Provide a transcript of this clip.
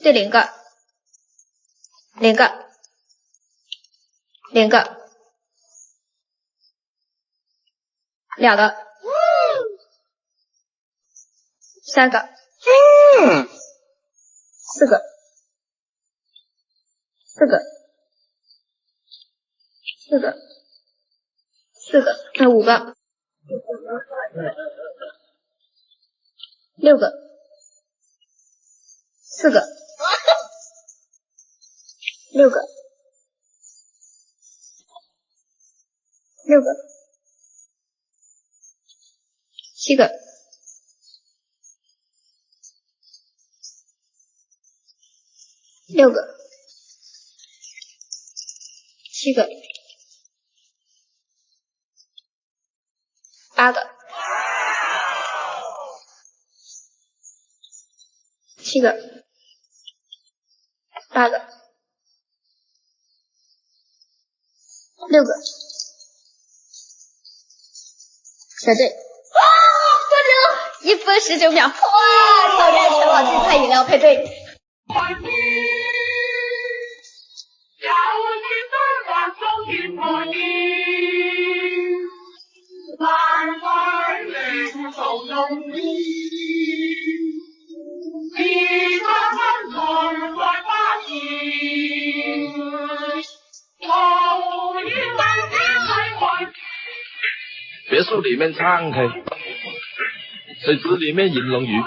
对0个，0个，0个，2个，3个，4个，4个，4个，4个，那5个，6个，4个，6个，6个，7个，6个，7个，8个，7个，8个，6个，选对。1分19秒，哇！挑战全网竞猜饮料配对。别墅里面唱 K， 水池里面饮龙鱼。